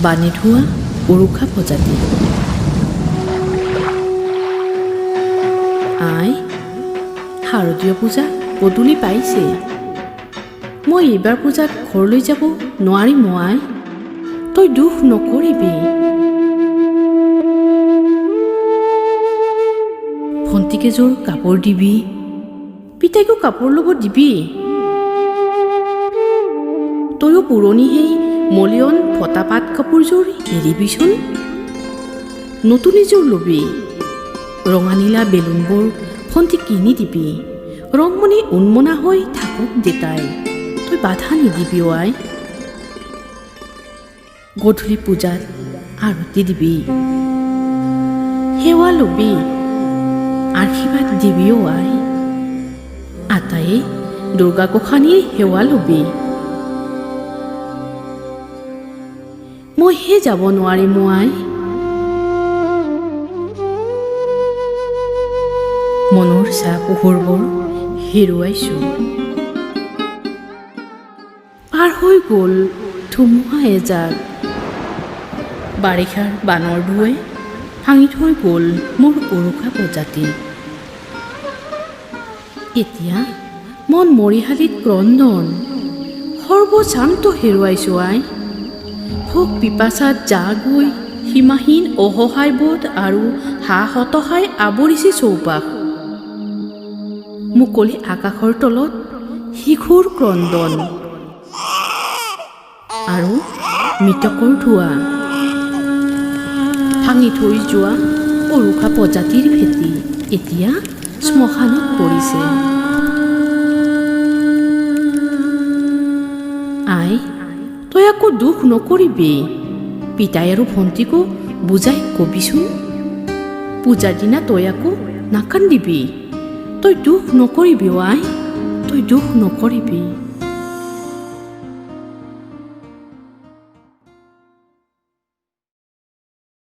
বানে ধোৱা উৰুষা প্ৰজাতি। আই, শাৰদীয় পূজা পদূলি পাইছে। মই এইবাৰ পূজাত ঘৰলৈ যাব নোৱাৰিম আই। তই দুখ নকৰিবি। ভণ্টিকেইযোৰ কাপোৰ দিবি, পিতাইকো কাপোৰ ল'ব দিবি। তয়ো পুৰণি সেই মলিয়ন ফটা পাত কাপোৰযোৰ এৰিবিচোন। নতুন এযোৰ ল'বি। ৰঙা নীলা বেলুনবোৰ ভণ্টিক কিনি দিবি। ৰংমণি উন্মনা হৈ থাকক দেতাই, তই বাধা নিদিবি আই। গধূলি পূজাত আৰতি দিবি, সেৱা ল'বি, আশীৰ্বাদ দিবি আই। আটায়ে দুৰ্গা গোসাঁনীৰ সেৱা ল'বি। মইহে যাব নোৱাৰিম আই। মনৰ চাহ পোহৰবোৰ হেৰুৱাইছো। পাৰ হৈ গ'ল ধুমুহা এজাক। বাৰিষাৰ বানৰ ধুৱে ভাঙি থৈ গ'ল মোৰ উৰুষা প্ৰজাতি। এতিয়া মন মৰিশালীত ক্ৰন্দন, সৰ্বশান্ত হেৰুৱাইছো আই। ভোক পিপাচাত যা গৈ সীমাহীন অসহায় বোধ আৰু হতাশাই আৱৰিছে চৌপাশ। মুকলি আকাশৰ তলত শিশুৰ ক্ৰন্দন আৰু মৃতকৰ ধোঁৱা। ভাঙি থৈ যোৱা উৰুষা প্ৰজাতিৰ ভেটি এতিয়া শ্মশানত পৰিছে। আই, তই আকৌ দুখ নকৰিবি। পিতাই আৰু ভণ্টিকো বুজাই কবিচোন। পূজাৰ দিনা তই আকৌ নাকান্দিবি। তই দুখ নকৰিবি আই, তই দুখ নকৰিবি।